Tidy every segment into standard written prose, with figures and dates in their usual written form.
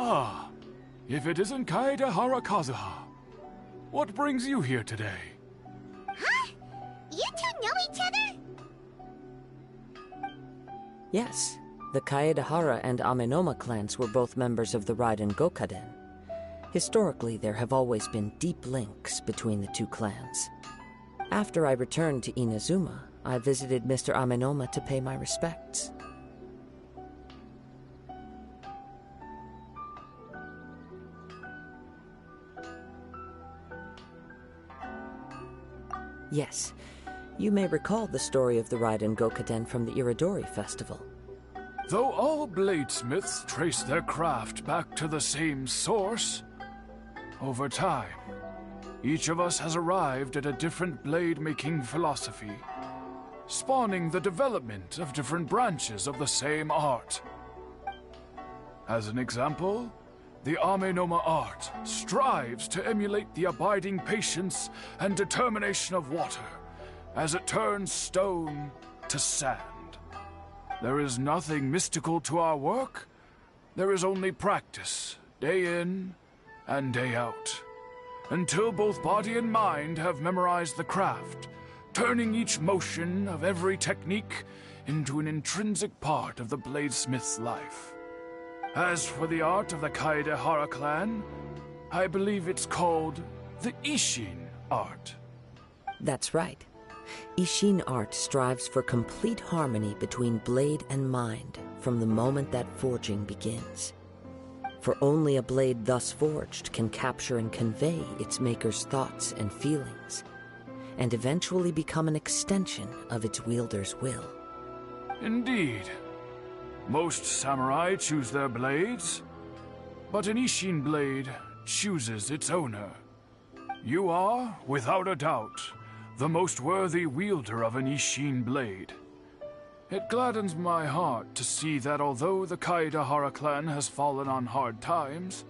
Ah, if it isn't Kaedehara Kazuha. What brings you here today? Huh? You two know each other? Yes, the Kaedehara and Amenoma clans were both members of the Raiden Gokaden. Historically, there have always been deep links between the two clans. After I returned to Inazuma, I visited Mr. Amenoma to pay my respects. Yes, you may recall the story of the Raiden Gokaden from the Iridori Festival. Though all bladesmiths trace their craft back to the same source, over time, each of us has arrived at a different blade-making philosophy, spawning the development of different branches of the same art. As an example, the Amenoma art strives to emulate the abiding patience and determination of water as it turns stone to sand. There is nothing mystical to our work. There is only practice, day in and day out, until both body and mind have memorized the craft, turning each motion of every technique into an intrinsic part of the bladesmith's life. As for the art of the Kaedehara clan, I believe it's called the Ishin art. That's right. Ishin art strives for complete harmony between blade and mind from the moment that forging begins. For only a blade thus forged can capture and convey its maker's thoughts and feelings, and eventually become an extension of its wielder's will. Indeed. Most samurai choose their blades, but an Ishin blade chooses its owner. You are, without a doubt, the most worthy wielder of an Ishin blade. It gladdens my heart to see that although the Kaedehara clan has fallen on hard times,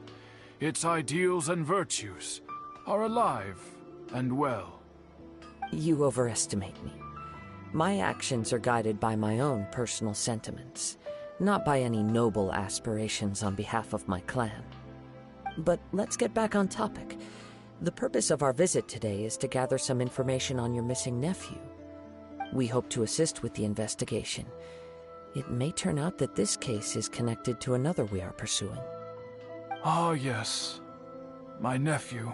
its ideals and virtues are alive and well. You overestimate me. My actions are guided by my own personal sentiments, not by any noble aspirations on behalf of my clan. But let's get back on topic. The purpose of our visit today is to gather some information on your missing nephew. We hope to assist with the investigation. It may turn out that this case is connected to another we are pursuing. Ah, yes. My nephew.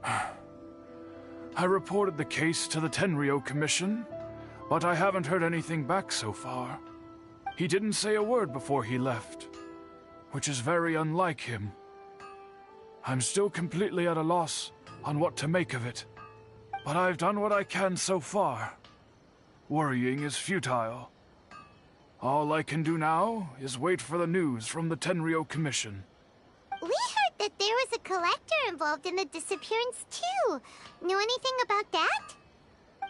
I reported the case to the Tenryo Commission, but I haven't heard anything back so far. He didn't say a word before he left, which is very unlike him. I'm still completely at a loss on what to make of it, but I've done what I can so far. Worrying is futile. All I can do now is wait for the news from the Tenryo Commission. We heard that there was a collector involved in the disappearance too. Know anything about that?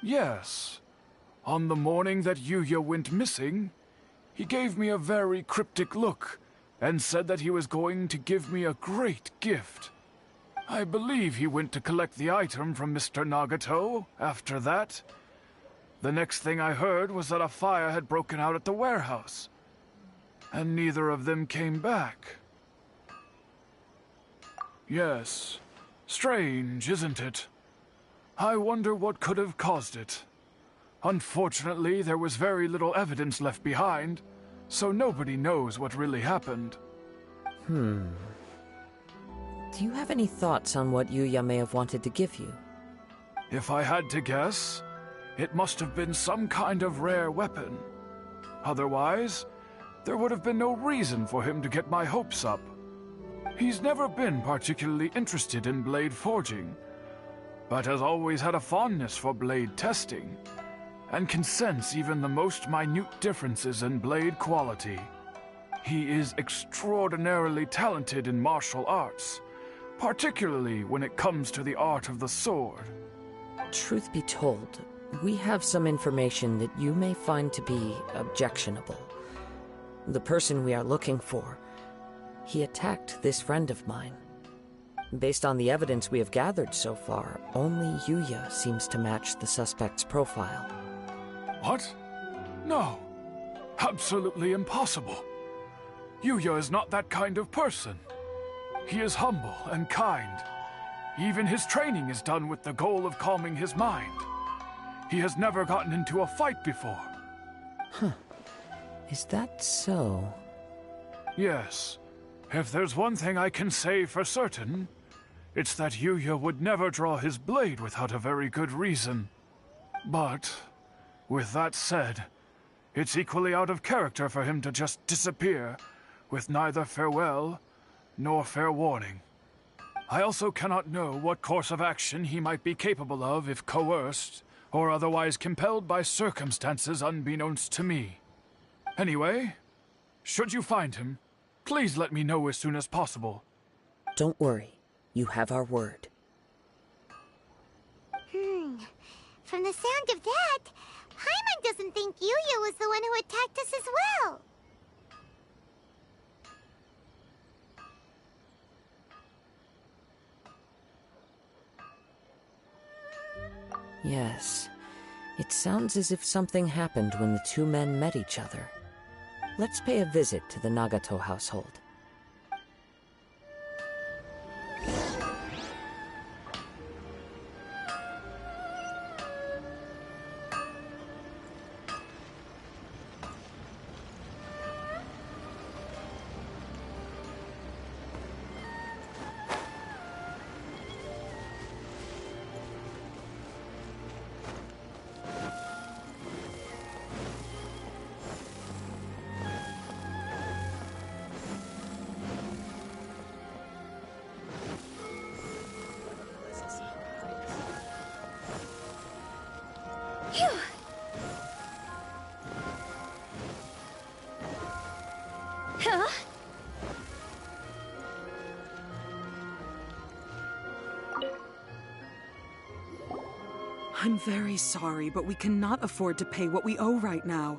Yes. On the morning that Yuya went missing, he gave me a very cryptic look and said that he was going to give me a great gift. I believe he went to collect the item from Mr. Nagato after that. The next thing I heard was that a fire had broken out at the warehouse, and neither of them came back. Yes, strange, isn't it? I wonder what could have caused it. Unfortunately, there was very little evidence left behind, so nobody knows what really happened. Do you have any thoughts on what Yuya may have wanted to give you? If I had to guess, it must have been some kind of rare weapon. Otherwise, there would have been no reason for him to get my hopes up. He's never been particularly interested in blade forging, but has always had a fondness for blade testing, and can sense even the most minute differences in blade quality. He is extraordinarily talented in martial arts, particularly when it comes to the art of the sword. Truth be told, we have some information that you may find to be objectionable. The person we are looking for, he attacked this friend of mine. Based on the evidence we have gathered so far, only Yuya seems to match the suspect's profile. What? No. Absolutely impossible. Yuya is not that kind of person. He is humble and kind. Even his training is done with the goal of calming his mind. He has never gotten into a fight before. Huh. Is that so? Yes. If there's one thing I can say for certain, it's that Yuya would never draw his blade without a very good reason. But, with that said, it's equally out of character for him to just disappear, with neither farewell nor fair warning. I also cannot know what course of action he might be capable of if coerced, or otherwise compelled by circumstances unbeknownst to me. Anyway, should you find him, please let me know as soon as possible. Don't worry. You have our word. From the sound of that, Paimon doesn't think Yuya was the one who attacked us as well. Yes. It sounds as if something happened when the two men met each other. Let's pay a visit to the Nagato household. I'm very sorry, but we cannot afford to pay what we owe right now.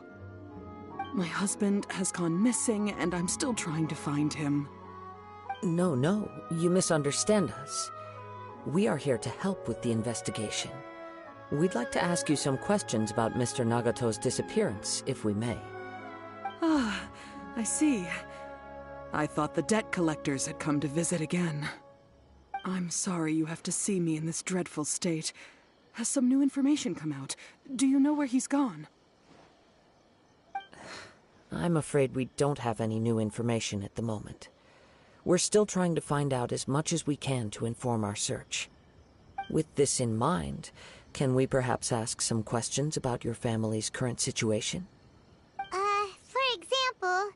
My husband has gone missing, and I'm still trying to find him. No, you misunderstand us. We are here to help with the investigation. We'd like to ask you some questions about Mr. Nagato's disappearance, if we may. Ah, I see. I thought the debt collectors had come to visit again. I'm sorry you have to see me in this dreadful state. Has some new information come out? Do you know where he's gone? I'm afraid we don't have any new information at the moment. We're still trying to find out as much as we can to inform our search. With this in mind, can we perhaps ask some questions about your family's current situation? For example,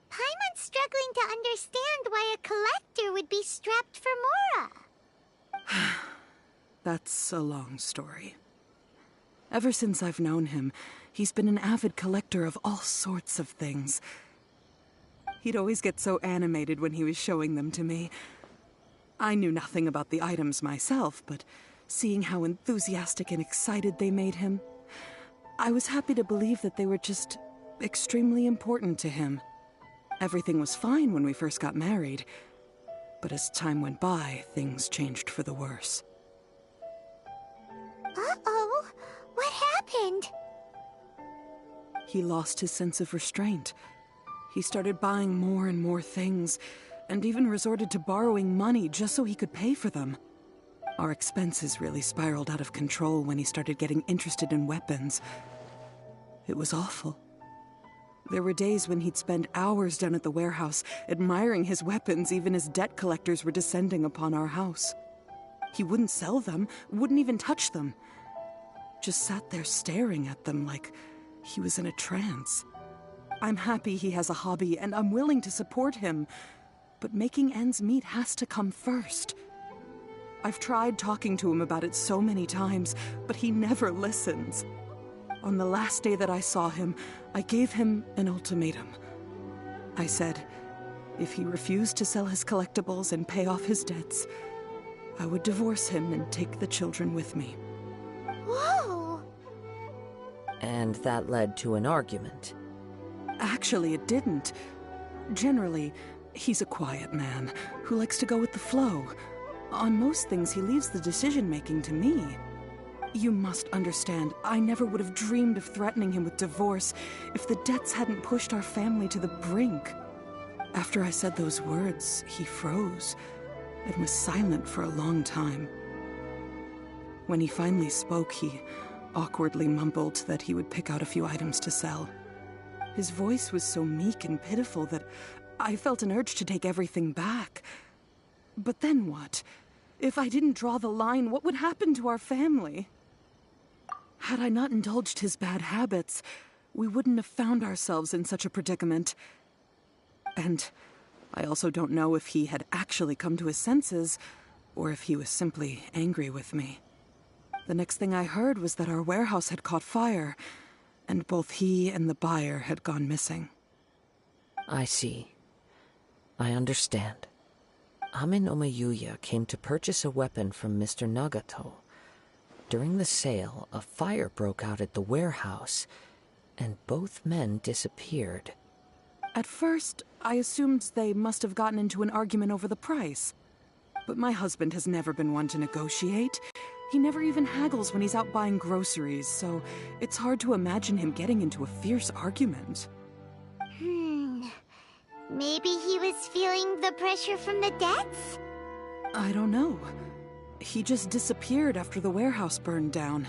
Paimon's struggling to understand why a collector would be strapped for Mora. That's a long story. Ever since I've known him, he's been an avid collector of all sorts of things. He'd always get so animated when he was showing them to me. I knew nothing about the items myself, but seeing how enthusiastic and excited they made him, I was happy to believe that they were just extremely important to him. Everything was fine when we first got married, but as time went by, things changed for the worse. Uh-oh, what happened? He lost his sense of restraint. He started buying more and more things, and even resorted to borrowing money just so he could pay for them. Our expenses really spiraled out of control when he started getting interested in weapons. It was awful. There were days when he'd spend hours down at the warehouse, admiring his weapons even as debt collectors were descending upon our house. He wouldn't sell them, wouldn't even touch them. Just sat there staring at them like he was in a trance. I'm happy he has a hobby, and I'm willing to support him. But making ends meet has to come first. I've tried talking to him about it so many times, but he never listens. On the last day that I saw him, I gave him an ultimatum. I said, if he refused to sell his collectibles and pay off his debts, I would divorce him and take the children with me. Whoa! And that led to an argument. Actually, it didn't. Generally, he's a quiet man who likes to go with the flow. On most things, he leaves the decision-making to me. You must understand, I never would have dreamed of threatening him with divorce if the debts hadn't pushed our family to the brink. After I said those words, he froze and was silent for a long time. When he finally spoke, he awkwardly mumbled that he would pick out a few items to sell. His voice was so meek and pitiful that I felt an urge to take everything back. But then what? If I didn't draw the line, what would happen to our family? Had I not indulged his bad habits, we wouldn't have found ourselves in such a predicament. And I also don't know if he had actually come to his senses, or if he was simply angry with me. The next thing I heard was that our warehouse had caught fire, and both he and the buyer had gone missing. I see. I understand. Amin Omayuya came to purchase a weapon from Mr. Nagato. During the sale, a fire broke out at the warehouse, and both men disappeared. At first, I assumed they must have gotten into an argument over the price. But my husband has never been one to negotiate. He never even haggles when he's out buying groceries, so it's hard to imagine him getting into a fierce argument. Maybe he was feeling the pressure from the debts? I don't know. He just disappeared after the warehouse burned down.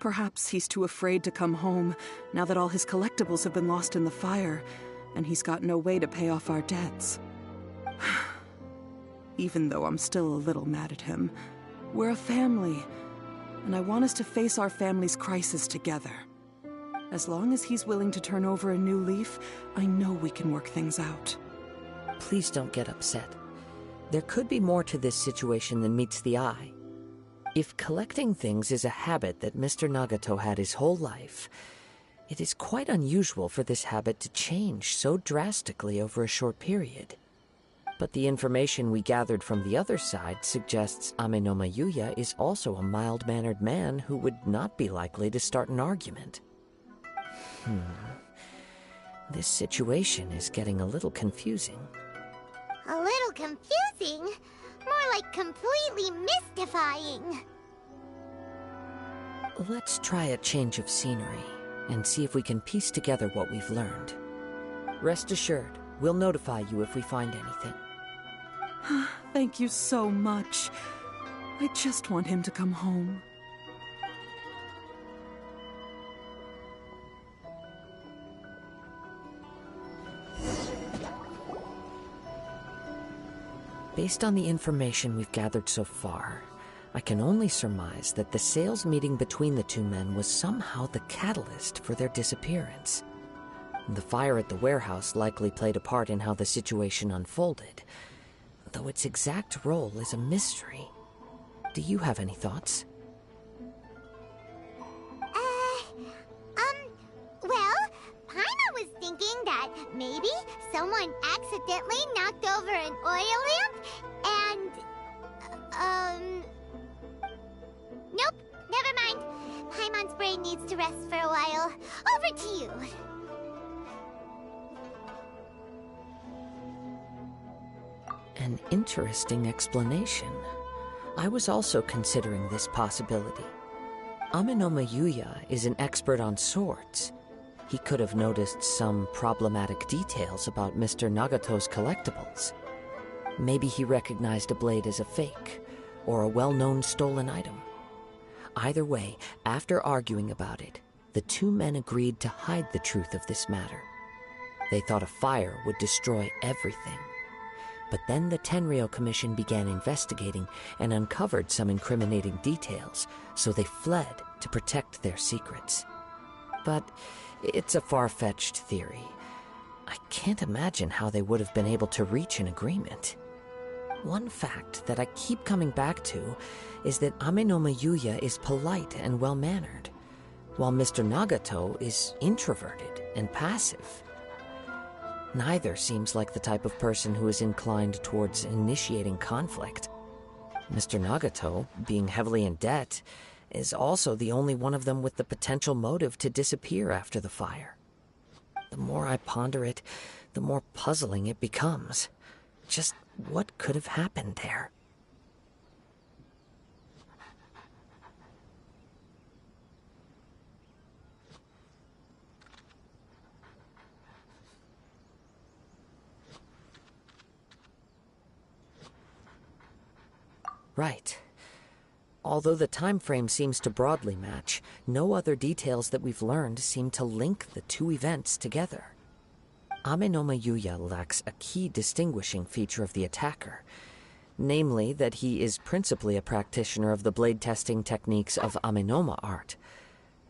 Perhaps he's too afraid to come home now that all his collectibles have been lost in the fire, and he's got no way to pay off our debts. Even though I'm still a little mad at him, we're a family, and I want us to face our family's crisis together. As long as he's willing to turn over a new leaf, I know we can work things out. Please don't get upset. There could be more to this situation than meets the eye. If collecting things is a habit that Mr. Nagato had his whole life, it is quite unusual for this habit to change so drastically over a short period. But the information we gathered from the other side suggests Amin Omayuya is also a mild-mannered man who would not be likely to start an argument. This situation is getting a little confusing. A little confusing? More like completely mystifying. Let's try a change of scenery and see if we can piece together what we've learned. Rest assured, we'll notify you if we find anything. Thank you so much. I just want him to come home. Based on the information we've gathered so far, I can only surmise that the sales meeting between the two men was somehow the catalyst for their disappearance. The fire at the warehouse likely played a part in how the situation unfolded, though its exact role is a mystery. Do you have any thoughts? Well, Paimon was thinking that maybe someone accidentally knocked over an oil lamp and, nope, never mind. Paimon's brain needs to rest for a while. Over to you. An interesting explanation. I was also considering this possibility. Amin Omayuya is an expert on swords. He could have noticed some problematic details about Mr. Nagato's collectibles. Maybe he recognized a blade as a fake, or a well-known stolen item. Either way, after arguing about it, the two men agreed to hide the truth of this matter. They thought a fire would destroy everything. But then the Tenryou Commission began investigating and uncovered some incriminating details, so they fled to protect their secrets. But it's a far-fetched theory. I can't imagine how they would have been able to reach an agreement. One fact that I keep coming back to is that Amin Omayuya is polite and well-mannered, while Mr. Nagato is introverted and passive. Neither seems like the type of person who is inclined towards initiating conflict. Mr. Nagato, being heavily in debt, is also the only one of them with the potential motive to disappear after the fire. The more I ponder it, the more puzzling it becomes. Just what could have happened there? Right. Although the time frame seems to broadly match, no other details that we've learned seem to link the two events together. Amenoma Yuya lacks a key distinguishing feature of the attacker, namely that he is principally a practitioner of the blade testing techniques of Amenoma art,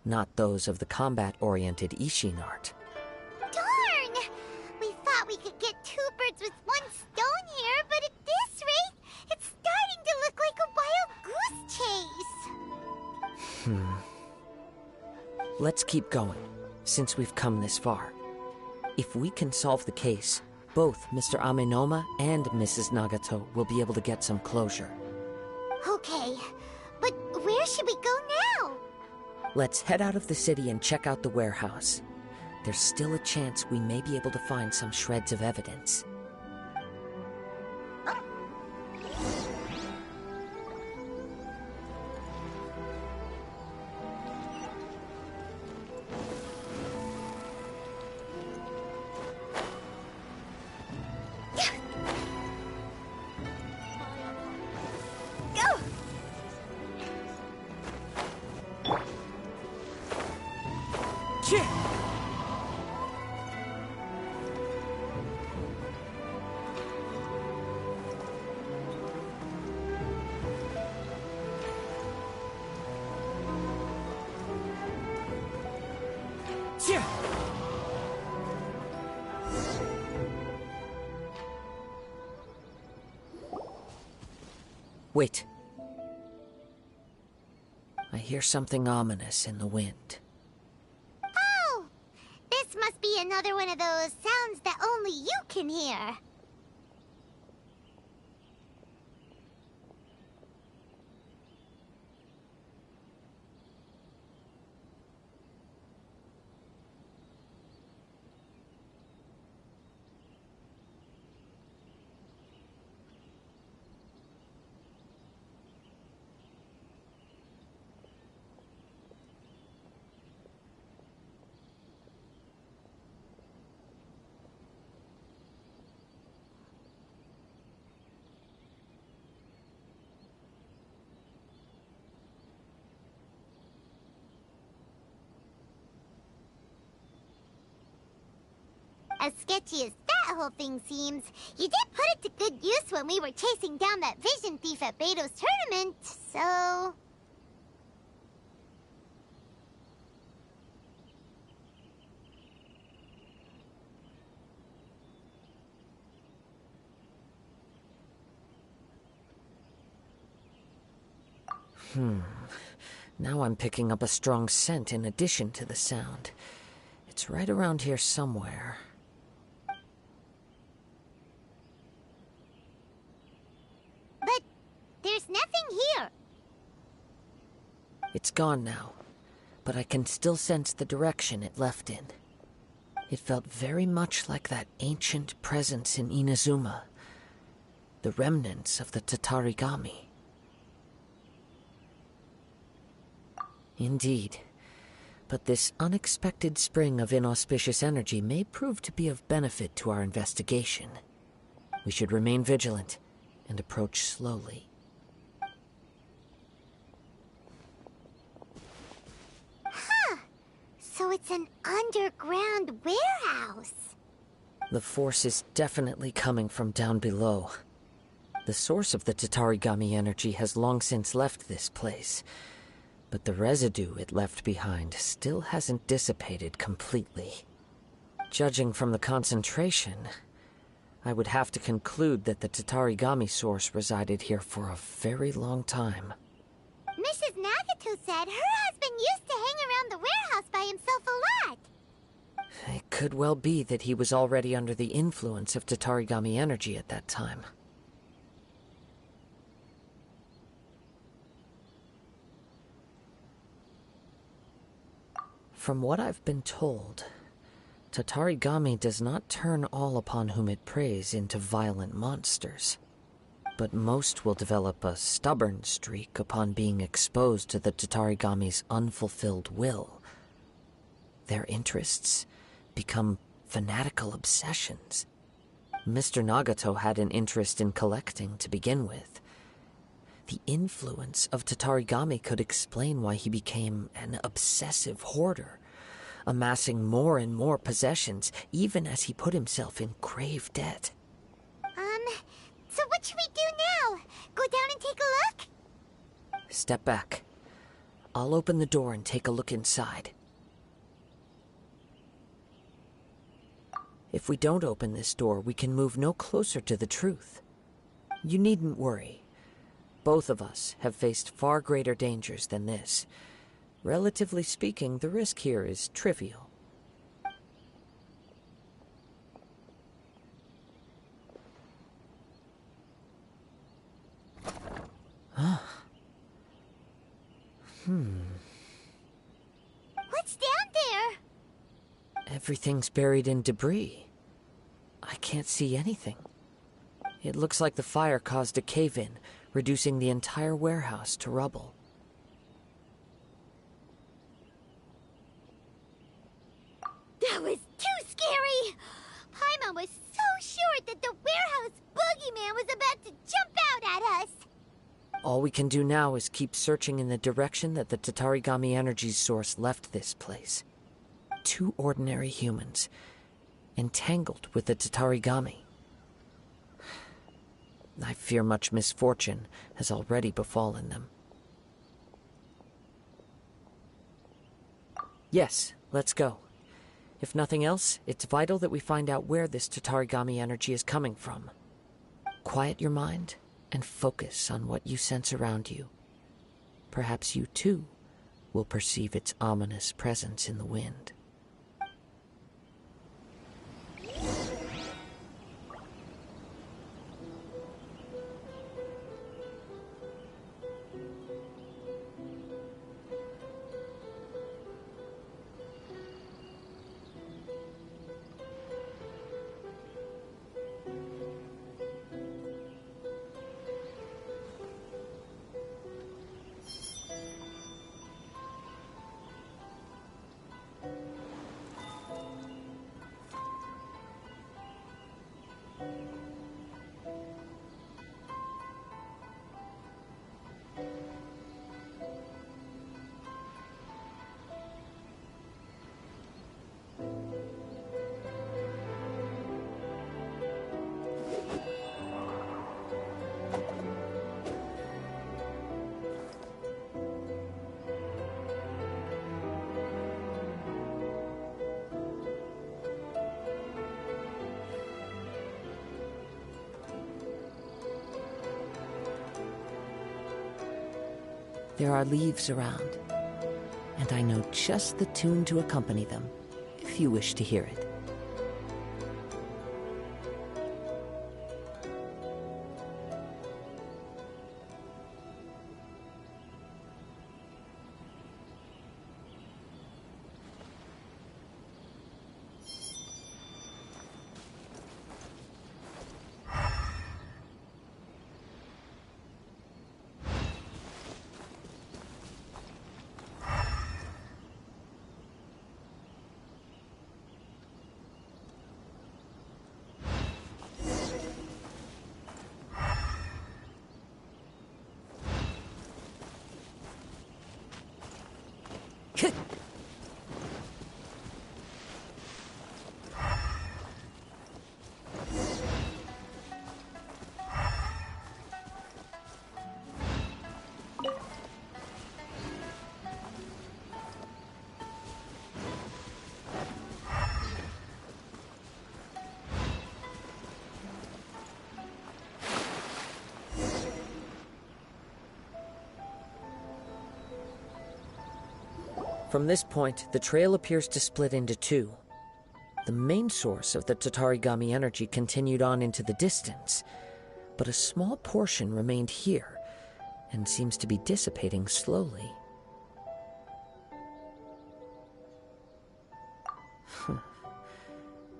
not those of the combat-oriented Ishin art. Darn! We thought we could get two birds with one stone here, but at this rate, it's starting to look like a wild goose chase. Let's keep going, since we've come this far. If we can solve the case, both Mr. Amenoma and Mrs. Nagato will be able to get some closure. Okay, but where should we go now? Let's head out of the city and check out the warehouse. There's still a chance we may be able to find some shreds of evidence. Wait. I hear something ominous in the wind. Oh! This must be another one of those sounds that only you can hear. As sketchy as that whole thing seems, you did put it to good use when we were chasing down that vision thief at Beto's tournament, so... Now I'm picking up a strong scent in addition to the sound. It's right around here somewhere. But there's nothing here. It's gone now, but I can still sense the direction it left in. It felt very much like that ancient presence in Inazuma, the remnants of the Tatarigami. Indeed. But this unexpected spring of inauspicious energy may prove to be of benefit to our investigation. We should remain vigilant and approach slowly. Huh. So it's an underground warehouse. The force is definitely coming from down below. The source of the Tatarigami energy has long since left this place, but the residue it left behind still hasn't dissipated completely. Judging from the concentration, I would have to conclude that the Tatarigami source resided here for a very long time. Mrs. Nagato said her husband used to hang around the warehouse by himself a lot. It could well be that he was already under the influence of Tatarigami energy at that time. From what I've been told, Tatarigami does not turn all upon whom it preys into violent monsters, but most will develop a stubborn streak upon being exposed to the Tatarigami's unfulfilled will. Their interests become fanatical obsessions. Mr. Nagato had an interest in collecting to begin with. The influence of Tatarigami could explain why he became an obsessive hoarder, amassing more and more possessions, even as he put himself in grave debt. So what should we do now? Go down and take a look? Step back. I'll open the door and take a look inside. If we don't open this door, we can move no closer to the truth. You needn't worry. Both of us have faced far greater dangers than this. Relatively speaking, the risk here is trivial. What's down there? Everything's buried in debris. I can't see anything. It looks like the fire caused a cave-in, reducing the entire warehouse to rubble. That was too scary! Paimon was so sure that the warehouse boogeyman was about to jump out at us! All we can do now is keep searching in the direction that the Tatarigami energy source left this place. 2 ordinary humans, entangled with the Tatarigami. I fear much misfortune has already befallen them. Yes, let's go. If nothing else, it's vital that we find out where this Tatarigami energy is coming from. Quiet your mind and focus on what you sense around you. Perhaps you, too, will perceive its ominous presence in the wind. There are leaves around, and I know just the tune to accompany them, if you wish to hear it. From this point, the trail appears to split into 2. The main source of the Tatarigami energy continued on into the distance, but a small portion remained here and seems to be dissipating slowly.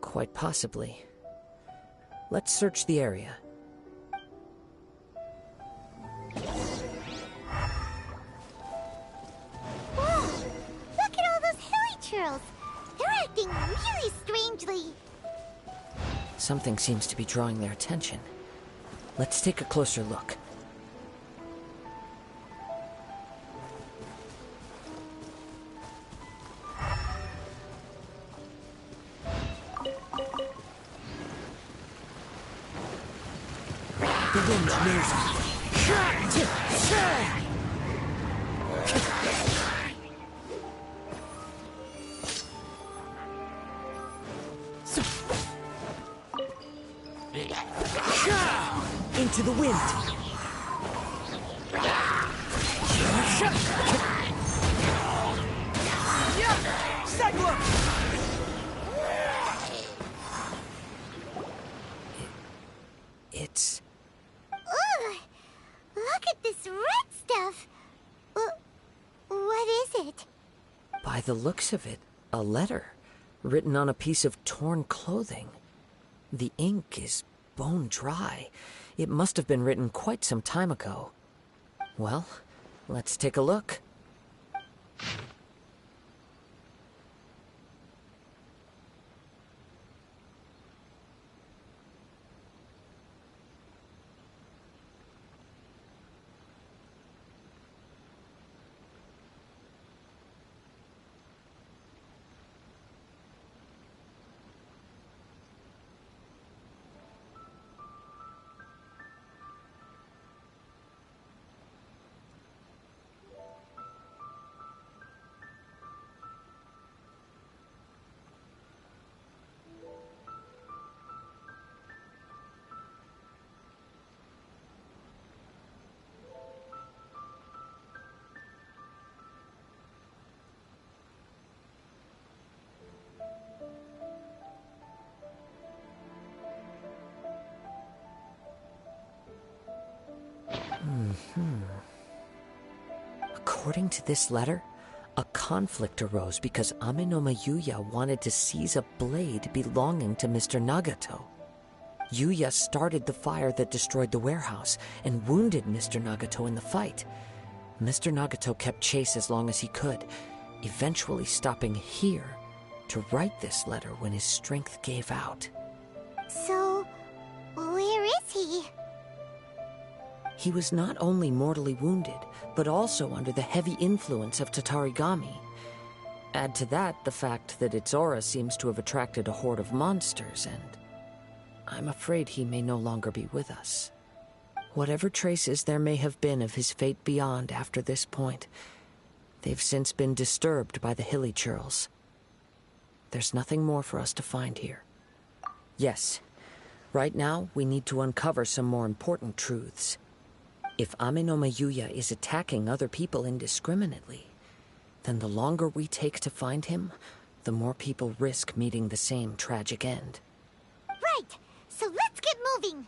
Quite possibly. Let's search the area. They're acting really strangely. Something seems to be drawing their attention. Let's take a closer look. The wind knows me. Into the wind. It's... Ugh! Look at this red stuff! What is it? By the looks of it, a letter, written on a piece of torn clothing. The ink is bone dry. It must have been written quite some time ago. Well, let's take a look. According to this letter, a conflict arose because Amenoma Yuya wanted to seize a blade belonging to Mr. Nagato. Yuya started the fire that destroyed the warehouse and wounded Mr. Nagato in the fight. Mr. Nagato kept chase as long as he could, eventually stopping here to write this letter when his strength gave out. So, where is he? He was not only mortally wounded, but also under the heavy influence of Tatarigami. Add to that the fact that its aura seems to have attracted a horde of monsters, and I'm afraid he may no longer be with us. Whatever traces there may have been of his fate beyond after this point, they've since been disturbed by the hilly churls. There's nothing more for us to find here. Yes, right now we need to uncover some more important truths. If Amenoma Yuya is attacking other people indiscriminately, then the longer we take to find him, the more people risk meeting the same tragic end. Right! So let's get moving!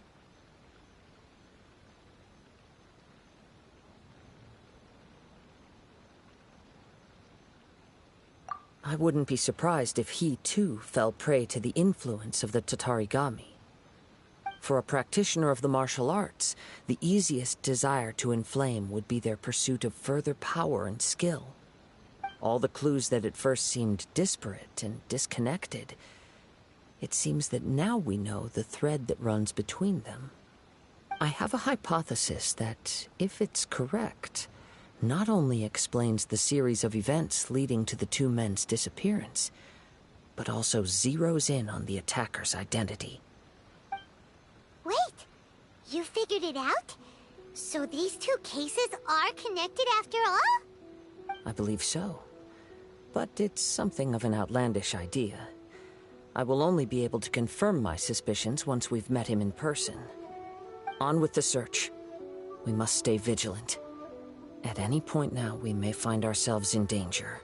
I wouldn't be surprised if he, too, fell prey to the influence of the Tatarigami. For a practitioner of the martial arts, the easiest desire to inflame would be their pursuit of further power and skill. All the clues that at first seemed disparate and disconnected, it seems that now we know the thread that runs between them. I have a hypothesis that, if it's correct, not only explains the series of events leading to the two men's disappearance, but also zeroes in on the attacker's identity. Wait! You figured it out? So these two cases are connected after all? I believe so. But it's something of an outlandish idea. I will only be able to confirm my suspicions once we've met him in person. On with the search. We must stay vigilant. At any point now, we may find ourselves in danger.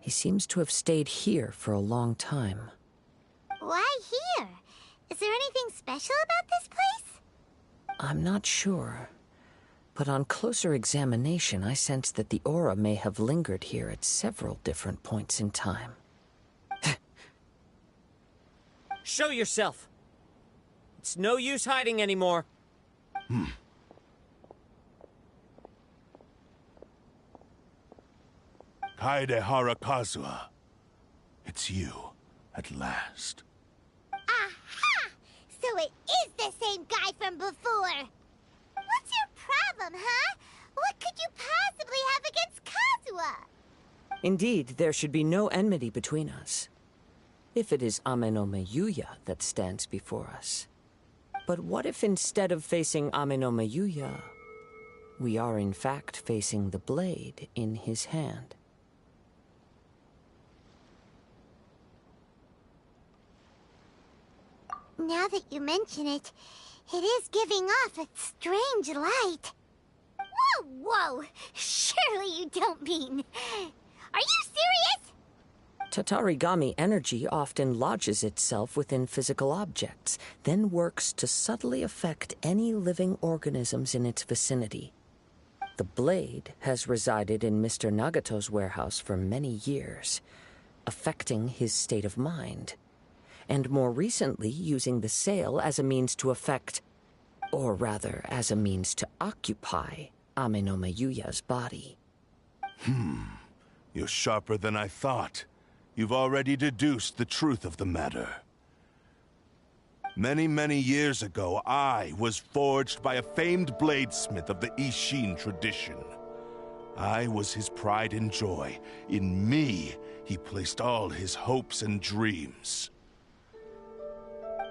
He seems to have stayed here for a long time. Why here? Is there anything special about this place? I'm not sure. But on closer examination, I sense that the aura may have lingered here at several different points in time. Show yourself! It's no use hiding anymore. Kaede Harakazuha. It's you, at last. Aha! So it is the same guy from before. What's your problem, huh? What could you possibly have against Kazuha? Indeed, there should be no enmity between us. If it is Amenome Yuya that stands before us. But what if instead of facing Amenome Yuya, we are in fact facing the blade in his hand? Now that you mention it, it is giving off a strange light. Whoa, whoa! Surely you don't mean... Are you serious? Tatarigami energy often lodges itself within physical objects, then works to subtly affect any living organisms in its vicinity. The blade has resided in Mr. Nagato's warehouse for many years, affecting his state of mind, and more recently using the sale as a means to affect, or rather as a means to occupy, Amenome Yuya's body. You're sharper than I thought. You've already deduced the truth of the matter. Many, many years ago, I was forged by a famed bladesmith of the Ishin tradition. I was his pride and joy. In me, he placed all his hopes and dreams.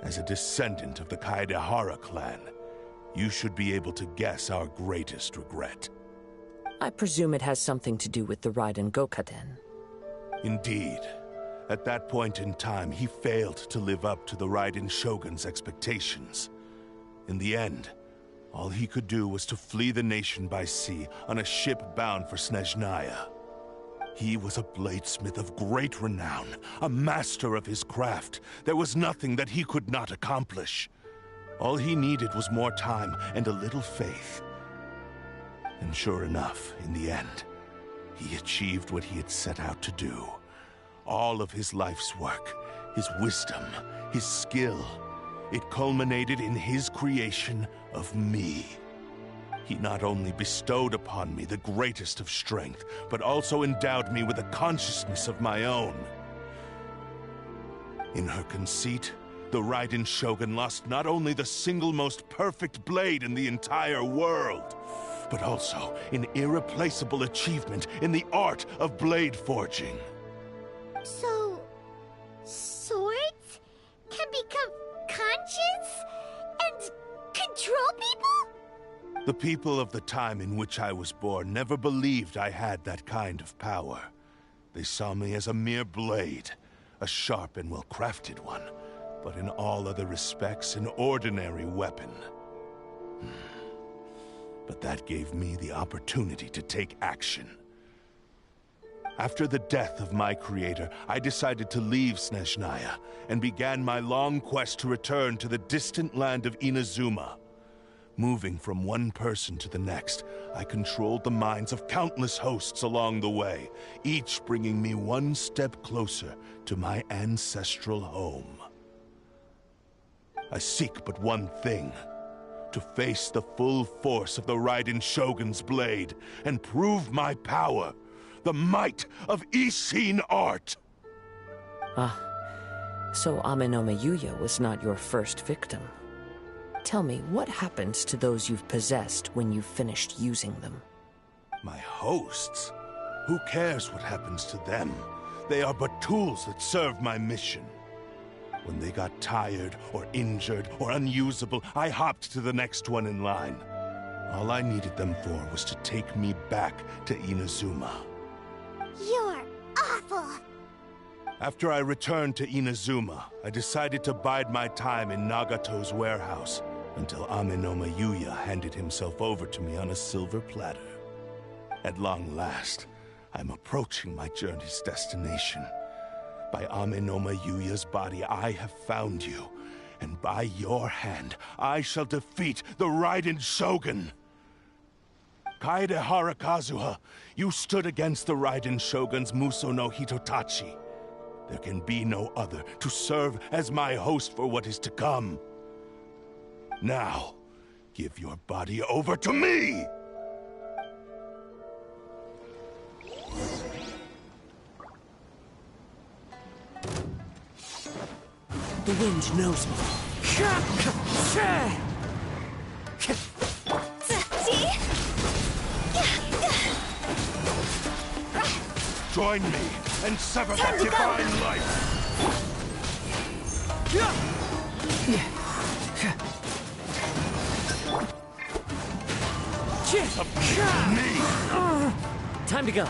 As a descendant of the Kaedehara clan, you should be able to guess our greatest regret. I presume it has something to do with the Raiden Gokaden. Indeed. At that point in time, he failed to live up to the Raiden Shogun's expectations. In the end, all he could do was to flee the nation by sea on a ship bound for Snezhnaya. He was a bladesmith of great renown, a master of his craft. There was nothing that he could not accomplish. All he needed was more time and a little faith. And sure enough, in the end, he achieved what he had set out to do. All of his life's work, his wisdom, his skill, it culminated in his creation of me. He not only bestowed upon me the greatest of strength, but also endowed me with a consciousness of my own. In her conceit, the Raiden Shogun lost not only the single most perfect blade in the entire world, but also an irreplaceable achievement in the art of blade forging. So... swords can become conscious and control people? The people of the time in which I was born never believed I had that kind of power. They saw me as a mere blade, a sharp and well-crafted one, but in all other respects an ordinary weapon. But that gave me the opportunity to take action. After the death of my creator, I decided to leave Snezhnaya and began my long quest to return to the distant land of Inazuma. Moving from one person to the next, I controlled the minds of countless hosts along the way, each bringing me one step closer to my ancestral home. I seek but one thing: to face the full force of the Raiden Shogun's blade and prove my power, the might of Ishin art. So Amenome Yuya was not your first victim. Tell me, what happens to those you've possessed when you've finished using them? My hosts? Who cares what happens to them? They are but tools that serve my mission. When they got tired, or injured, or unusable, I hopped to the next one in line. All I needed them for was to take me back to Inazuma. You're awful! After I returned to Inazuma, I decided to bide my time in Nagato's warehouse until Amenome Yuya handed himself over to me on a silver platter. At long last, I'm approaching my journey's destination. By Amenome Yuya's body, I have found you, and by your hand, I shall defeat the Raiden Shogun! Kaede Harakazuha, you stood against the Raiden Shogun's Muso no Hitotachi. There can be no other to serve as my host for what is to come. Now, give your body over to me! The wind knows me. Join me and sever that divine life! Me! Time to go.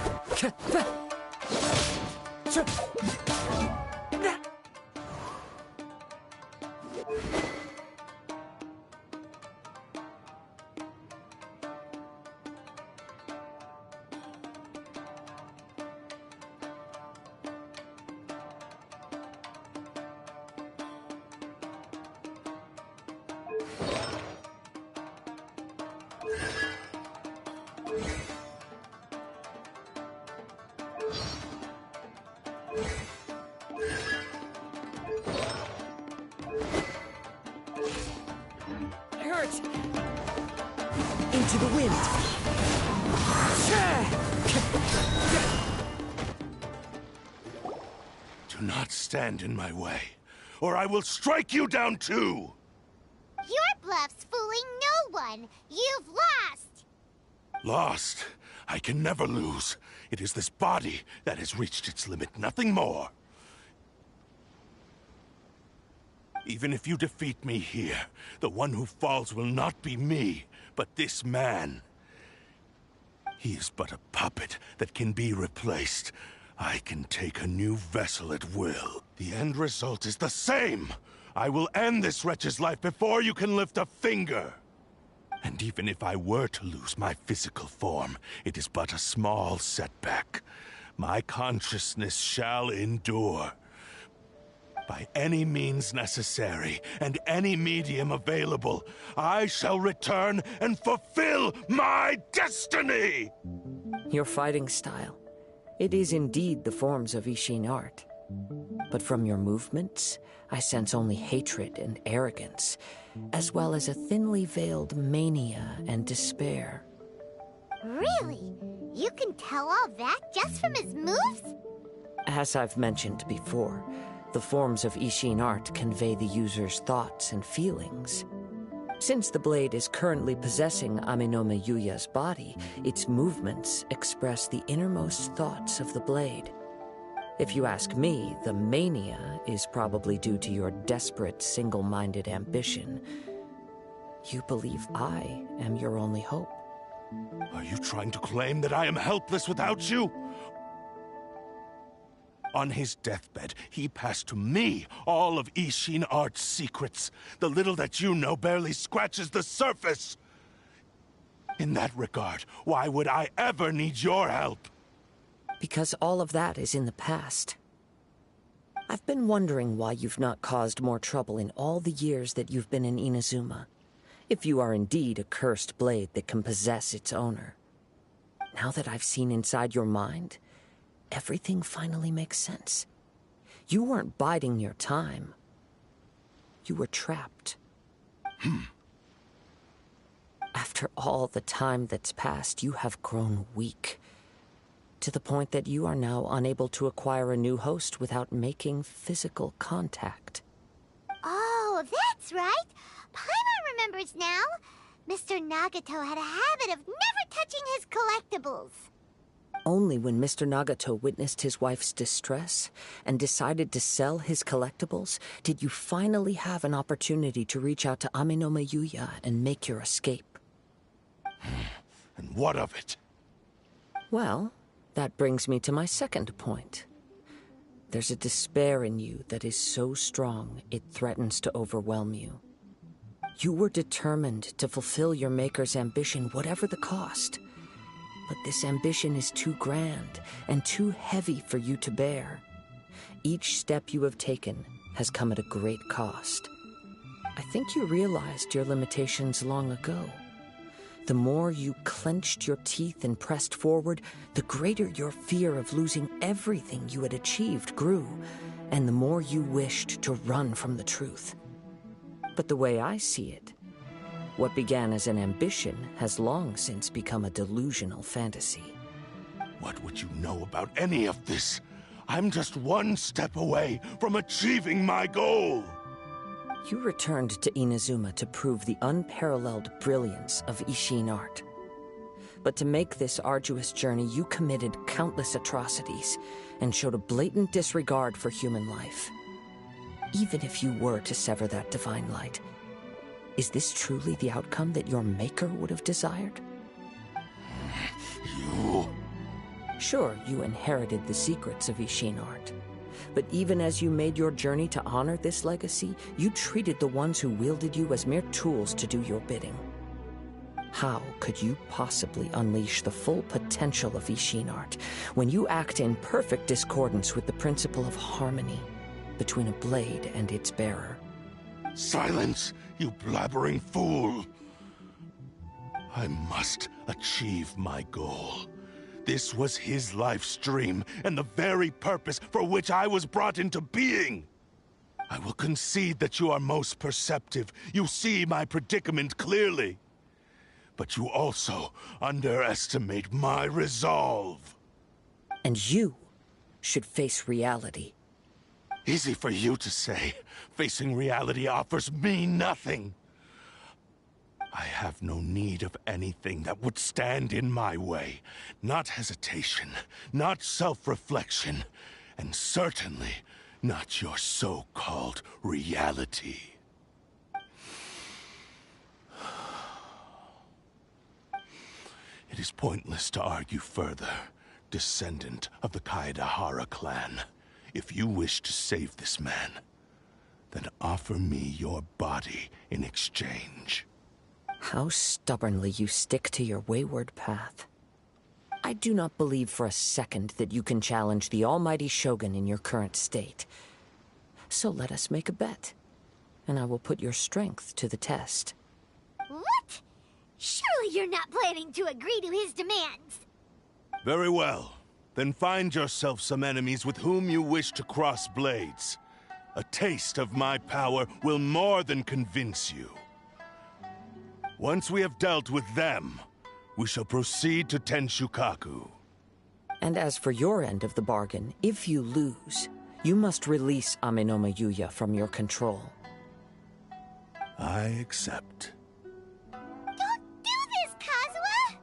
Into the wind. Do not stand in my way, or I will strike you down too! Your bluff's fooling no one. You've lost. Lost? I can never lose. It is this body that has reached its limit, nothing more. Even if you defeat me here, the one who falls will not be me, but this man. He is but a puppet that can be replaced. I can take a new vessel at will. The end result is the same! I will end this wretch's life before you can lift a finger! And even if I were to lose my physical form, it is but a small setback. My consciousness shall endure. By any means necessary, and any medium available, I shall return and fulfill my destiny! Your fighting style. It is indeed the forms of Ishin art. But from your movements, I sense only hatred and arrogance, as well as a thinly veiled mania and despair. Really? You can tell all that just from his moves? As I've mentioned before, the forms of Ishin art convey the user's thoughts and feelings. Since the blade is currently possessing Aminome Yuya's body, its movements express the innermost thoughts of the blade. If you ask me, the mania is probably due to your desperate, single-minded ambition. You believe I am your only hope. Are you trying to claim that I am helpless without you? On his deathbed, he passed to me all of Ishin art's secrets. The little that you know barely scratches the surface. In that regard, why would I ever need your help? Because all of that is in the past. I've been wondering why you've not caused more trouble in all the years that you've been in Inazuma. If you are indeed a cursed blade that can possess its owner. Now that I've seen inside your mind, everything finally makes sense. You weren't biding your time. You were trapped. After all the time that's passed, you have grown weak. To the point that you are now unable to acquire a new host without making physical contact. Oh, that's right. Paimon remembers now. Mr. Nagato had a habit of never touching his collectibles. Only when Mr. Nagato witnessed his wife's distress and decided to sell his collectibles did you finally have an opportunity to reach out to Aminome Yuya and make your escape. And what of it? Well, that brings me to my second point. There's a despair in you that is so strong it threatens to overwhelm you. You were determined to fulfill your maker's ambition, whatever the cost. But this ambition is too grand and too heavy for you to bear. Each step you have taken has come at a great cost. I think you realized your limitations long ago. The more you clenched your teeth and pressed forward, the greater your fear of losing everything you had achieved grew, and the more you wished to run from the truth. But the way I see it, What began as an ambition has long since become a delusional fantasy. What would you know about any of this? I'm just one step away from achieving my goal! You returned to Inazuma to prove the unparalleled brilliance of Ishin art. But to make this arduous journey, you committed countless atrocities and showed a blatant disregard for human life. Even if you were to sever that divine light, is this truly the outcome that your maker would have desired? You... Sure, you inherited the secrets of Ishin art. But even as you made your journey to honor this legacy, you treated the ones who wielded you as mere tools to do your bidding. How could you possibly unleash the full potential of Ishin art when you act in perfect discordance with the principle of harmony between a blade and its bearer? Silence, you blabbering fool! I must achieve my goal. This was his life's dream, and the very purpose for which I was brought into being. I will concede that you are most perceptive. You see my predicament clearly. But you also underestimate my resolve. And you should face reality. Easy for you to say. Facing reality offers me nothing. I have no need of anything that would stand in my way. Not hesitation, not self-reflection, and certainly not your so-called reality. It is pointless to argue further, descendant of the Kaedahara clan. If you wish to save this man, then offer me your body in exchange. How stubbornly you stick to your wayward path. I do not believe for a second that you can challenge the almighty Shogun in your current state. So let us make a bet, and I will put your strength to the test. What? Surely you're not planning to agree to his demands. Very well. Then find yourself some enemies with whom you wish to cross blades. A taste of my power will more than convince you. Once we have dealt with them, we shall proceed to Tenshukaku. And as for your end of the bargain, if you lose, you must release Amenoma Yuya from your control. I accept. Don't do this, Kazuha!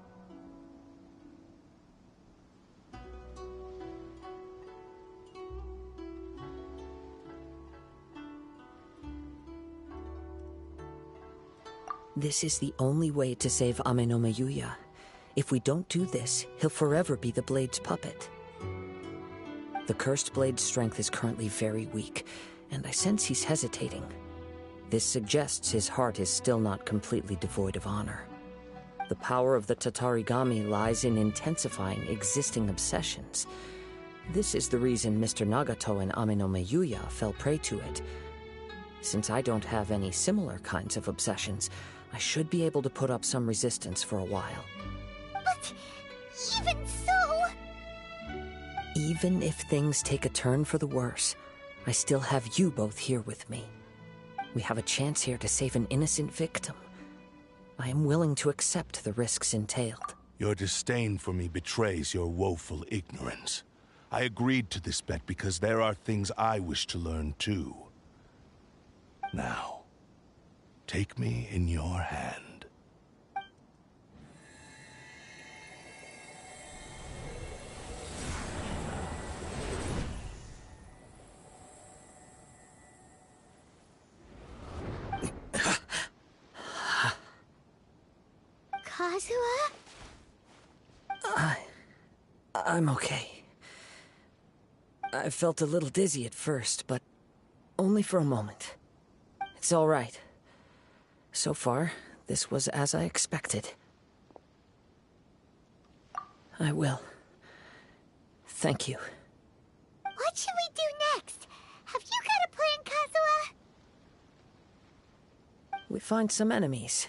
This is the only way to save Amenoma Yuya. If we don't do this, he'll forever be the Blade's puppet. The Cursed Blade's strength is currently very weak, and I sense he's hesitating. This suggests his heart is still not completely devoid of honor. The power of the Tatarigami lies in intensifying existing obsessions. This is the reason Mr. Nagato and Amenoma Yuya fell prey to it. Since I don't have any similar kinds of obsessions, I should be able to put up some resistance for a while. But even so... Even if things take a turn for the worse, I still have you both here with me. We have a chance here to save an innocent victim. I am willing to accept the risks entailed. Your disdain for me betrays your woeful ignorance. I agreed to this bet because there are things I wish to learn too. Now, take me in your hand. Kazuha? I'm okay. I felt a little dizzy at first, but only for a moment. It's all right. So far, this was as I expected. I will. Thank you. What should we do next? Have you got a plan, Kazuha? We find some enemies.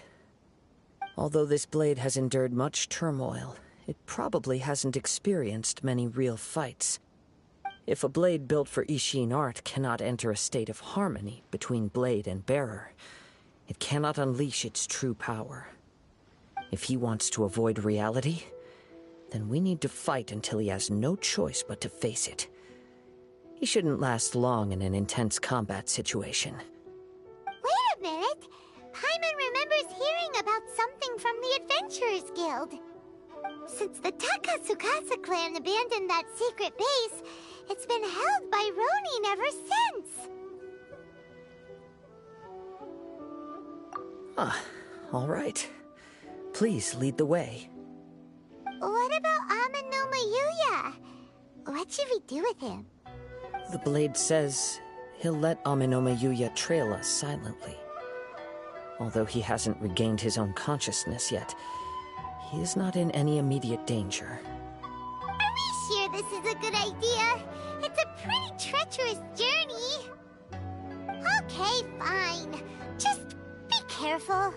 Although this blade has endured much turmoil, it probably hasn't experienced many real fights. If a blade built for Ishin art cannot enter a state of harmony between blade and bearer, It cannot unleash its true power. If he wants to avoid reality, then we need to fight until he has no choice but to face it. He shouldn't last long in an intense combat situation. Wait a minute! Paimon remembers hearing about something from the Adventurers Guild. Since the Takatsukasa clan abandoned that secret base, it's been held by Ronin ever since. Ah, all right. Please lead the way. What about Amanoma Yuya? What should we do with him? The blade says he'll let Aminoma Yuya trail us silently. Although he hasn't regained his own consciousness yet, he is not in any immediate danger. Are we sure this is a good idea? It's a pretty treacherous journey. Okay, fine. Just be careful.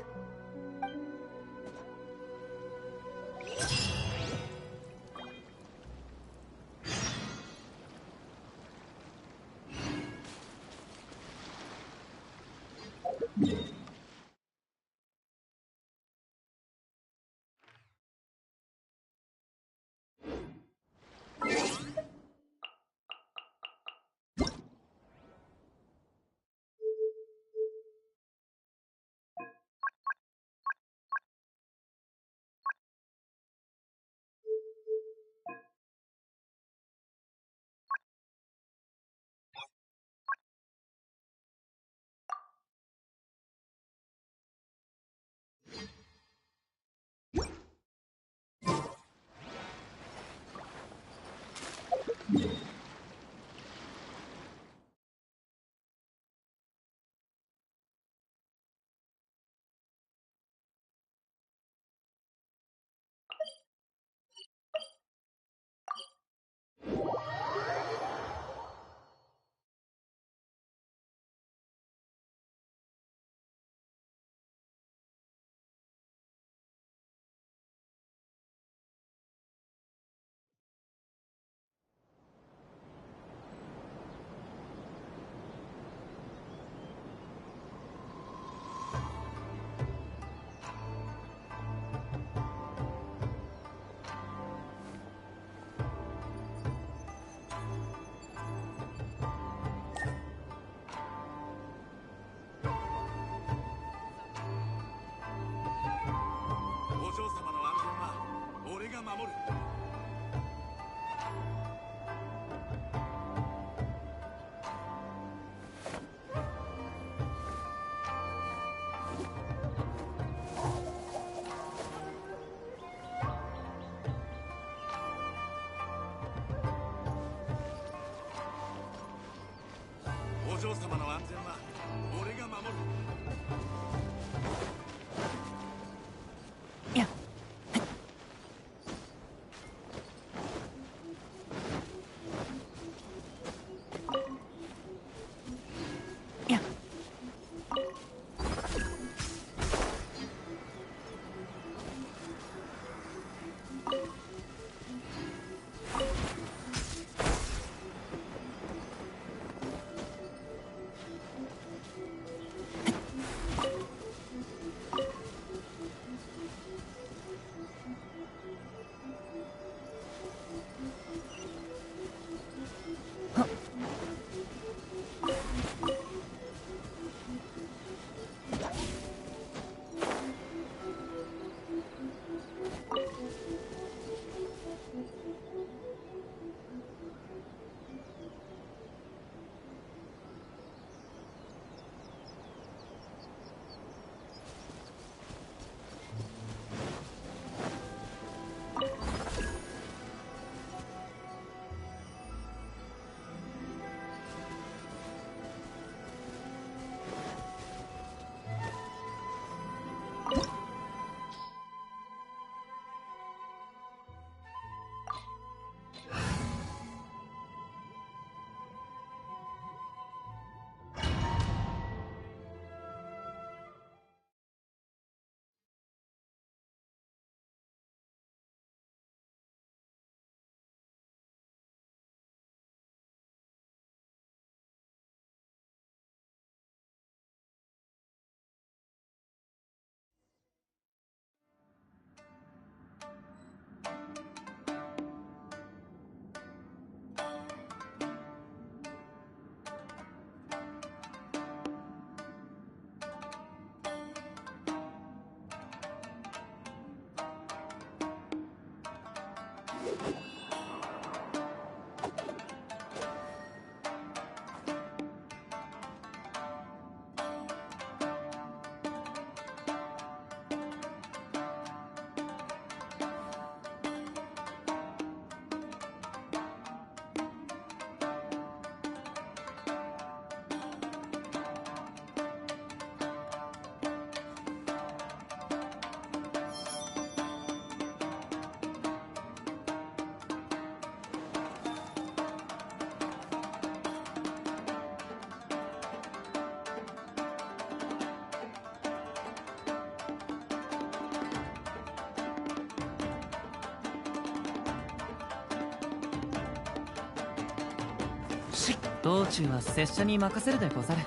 道中は拙者に任せるでござる。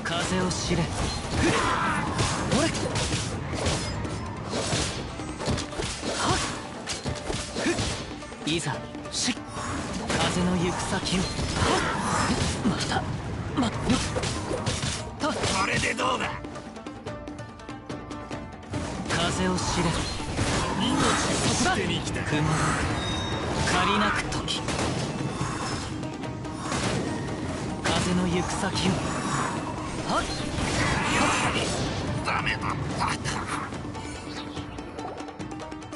風を知れ。おれ。いざ風の行く先を。またよっと。これでどうだ。風を知れ。命を捨てに来た。雲借りなく時。風の行く先を。はっ。ダメだった。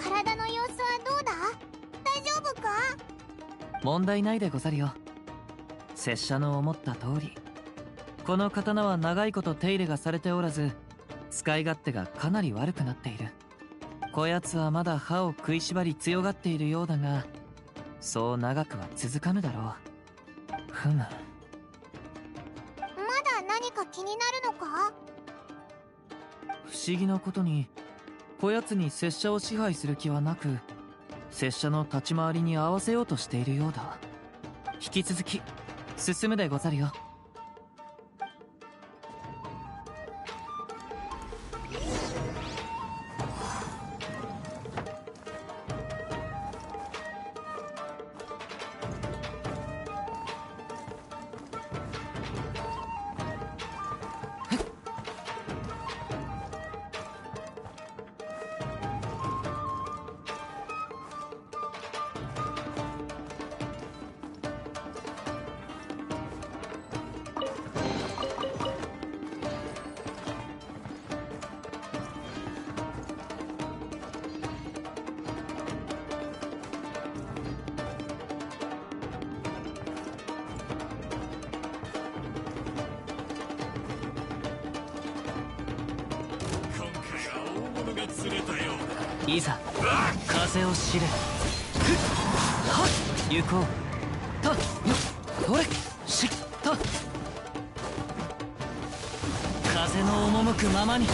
体の様子はどうだ？大丈夫か？問題ないでござるよ。拙者の思った通り、この刀は長いこと手入れがされておらず、使い勝手がかなり悪くなっている。こやつはまだ歯を食いしばり強がっているようだが、そう長くは続かぬだろう。ふむ。まだ何か気になるのか？不思議なことに、こやつに拙者を支配する気はなく、拙者の立ち回りに合わせようとしているようだ。引き続き進むでござるよ。いざ風を知れ。はっ行こう。たよほれしっと。風の赴くままに。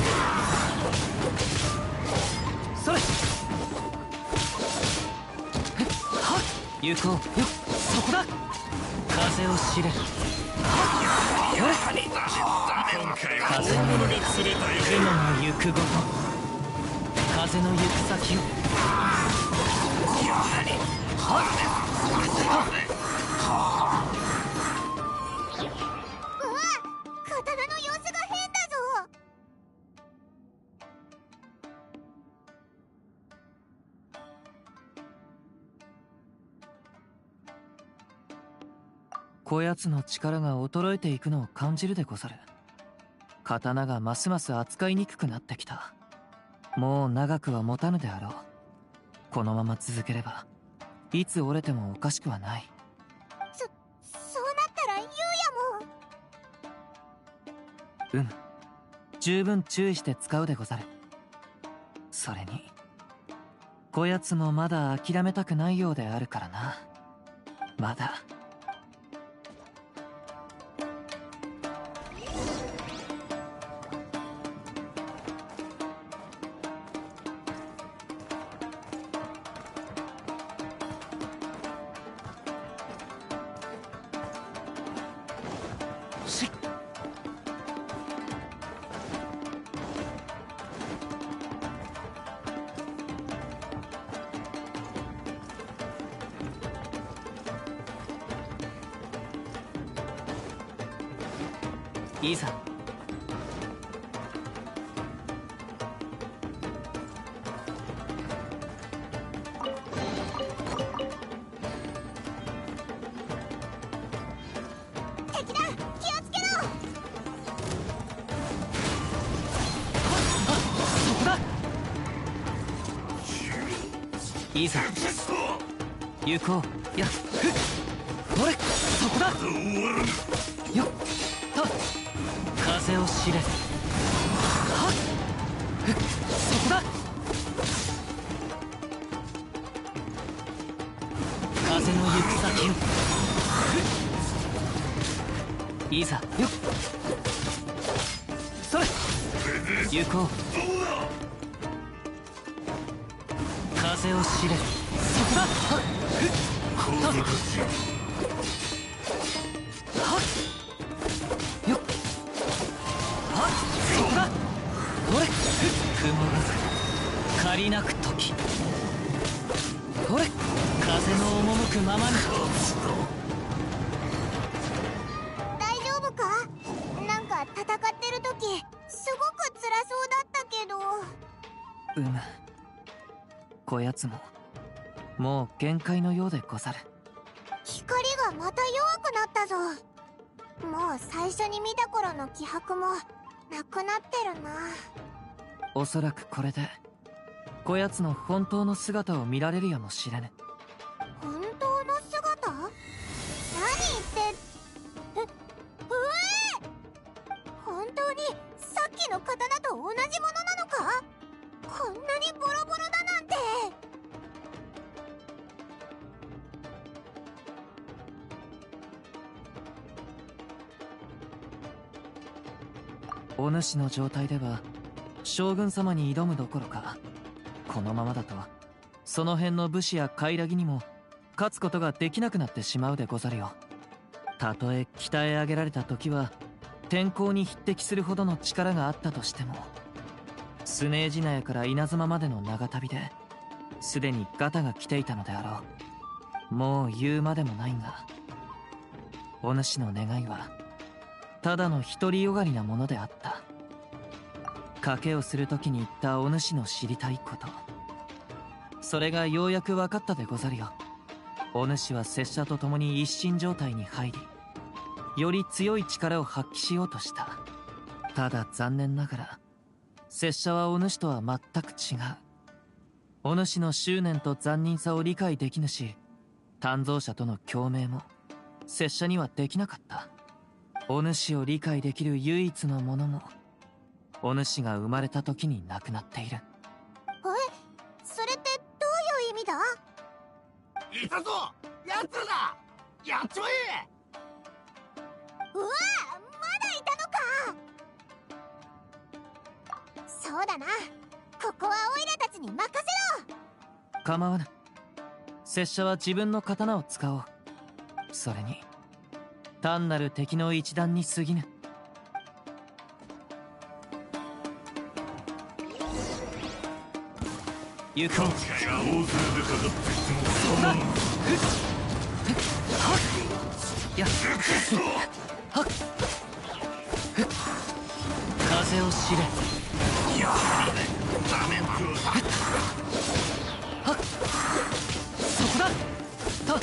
それはっ行こうよ。そこだ。風を知れ。はっよれ。風の雲の行くごと。風の行く先を。はっうわ、刀の様子が変だぞ。こやつの力が衰えていくのを感じるでござる。刀がますます扱いにくくなってきた。もう長くは持たぬであろう。このまま続ければいつ折れてもおかしくはない。そうなったらゆうやも。十分注意して使うでござる。それにこやつもまだ諦めたくないようであるからな。まだ。いざ。敵だ、気をつけろ。そこだ。いざ行こう。やっほれそこだ。よっと風を知れ。はっそこだ。風の行く先を。いざよっそれ行こう。風を知れ。そこよっ、そこだ。ほれ、雲が借りなく時。ほれ、風の赴くままに。大丈夫か？なんか戦ってる時すごく辛そうだったけど。こやつももう限界のようでござる。光がまた弱くなったぞ。もう最初に見た頃の気迫もなくなってるな。おそらくこれでこやつの本当の姿を見られるやもしれぬ。本当の姿？何言って。本当にさっきの刀と同じものなのか？こんなにボロボロだなんて。お主の状態では将軍様に挑むどころか、このままだとその辺の武士やカイラギにも勝つことができなくなってしまうでござるよ。たとえ鍛え上げられた時は天候に匹敵するほどの力があったとしても、スネージナヤから稲妻までの長旅ですでにガタが来ていたのであろう。もう言うまでもないが、お主の願いはただの独りよがりなものであった。賭けをする時に言ったお主の知りたいこと、それがようやく分かったでござるよ。お主は拙者と共に一心状態に入り、より強い力を発揮しようとした。ただ残念ながら拙者はお主とは全く違う。お主の執念と残忍さを理解できぬし、鍛造者との共鳴も拙者にはできなかった。お主を理解できる唯一のものもお主が生まれた時に亡くなっている。それってどういう意味だ？いたぞ、やつらだ。やっちまえ。うわ、まだいたのか。そうだな、ここはオイラたちに任せろ。構わぬ。拙者は自分の刀を使おう。それに単なる敵の一団に過ぎぬ。行こう。やっはっ風を知れ。やはりダメなんだ。はっそこだ。はっはっ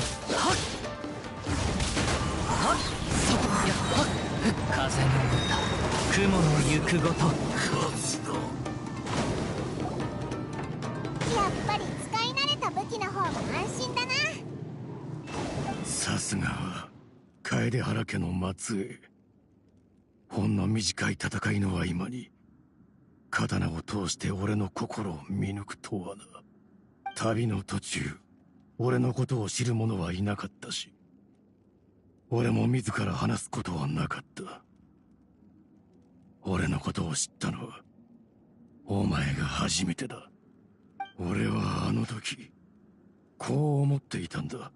はっそこやはっ風の歌、雲の行くごと。やっぱり使い慣れた武器の方が安心だな。さすがは楓原家の末裔。ほんの短い戦いの合間に刀を通して俺の心を見抜くとはな。旅の途中俺のことを知る者はいなかったし、俺も自ら話すことはなかった。俺のことを知ったのはお前が初めてだ。俺はあの時こう思っていたんだ。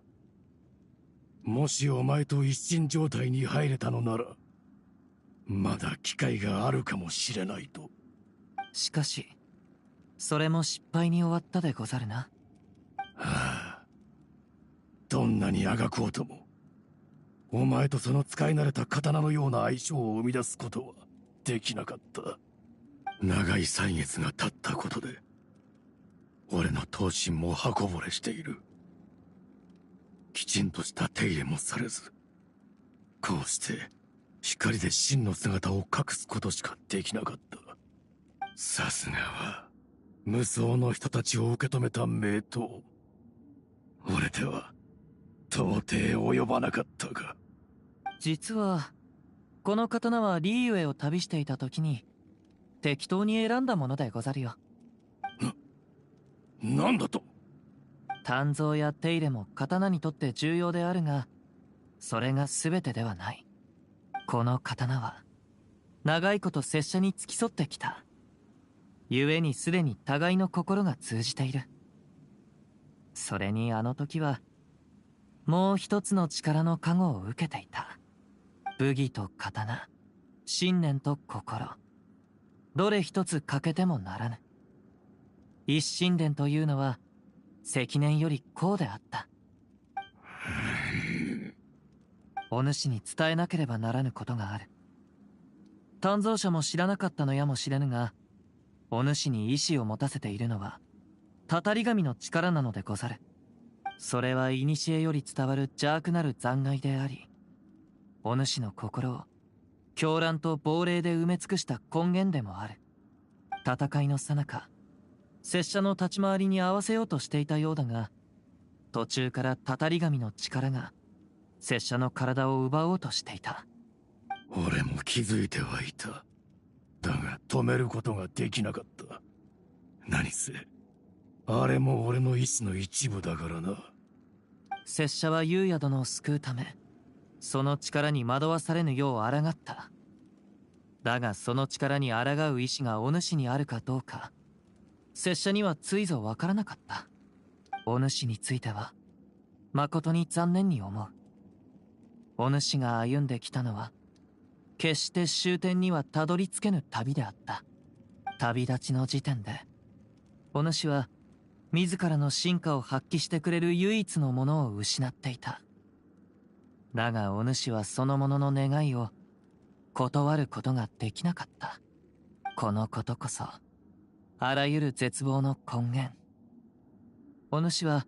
もしお前と一心状態に入れたのならまだ機会があるかもしれないと。しかしそれも失敗に終わったでござるな。はあ、どんなにあがこうともお前とその使い慣れた刀のような相性を生み出すことはできなかった。長い歳月が経ったことで俺の闘心も刃こぼれしている。きちんとした手入れもされず、こうして光で真の姿を隠すことしかできなかった。さすがは無双の人たちを受け止めた名刀。俺では到底及ばなかったが。実はこの刀はリーウェイを旅していた時に適当に選んだものでござるよ。なんだと？鍛造や手入れも刀にとって重要であるが、それが全てではない。この刀は長いこと拙者に付き添ってきた。故にすでに互いの心が通じている。それにあの時はもう一つの力の加護を受けていた。武技と刀、信念と心、どれ一つ欠けてもならぬ。一心伝というのは積年よりこうであった。お主に伝えなければならぬことがある。鍛造者も知らなかったのやもしれぬが、お主に意志を持たせているのはたたり神の力なのでござる。それは古より伝わる邪悪なる残骸であり、お主の心を狂乱と亡霊で埋め尽くした根源でもある。戦いの最中、拙者の立ち回りに合わせようとしていたようだが、途中からたたり神の力が拙者の体を奪おうとしていた。俺も気づいてはいた。だが止めることができなかった。何せあれも俺の意志の一部だからな。拙者は優也殿を救うため、その力に惑わされぬよう抗った。だがその力に抗う意志がお主にあるかどうか、拙者にはついぞわからなかった。お主については誠に残念に思う。お主が歩んできたのは決して終点にはたどり着けぬ旅であった。旅立ちの時点でお主は自らの真価を発揮してくれる唯一のものを失っていた。だがお主はそのものの願いを断ることができなかった。このことこそあらゆる絶望の根源。お主は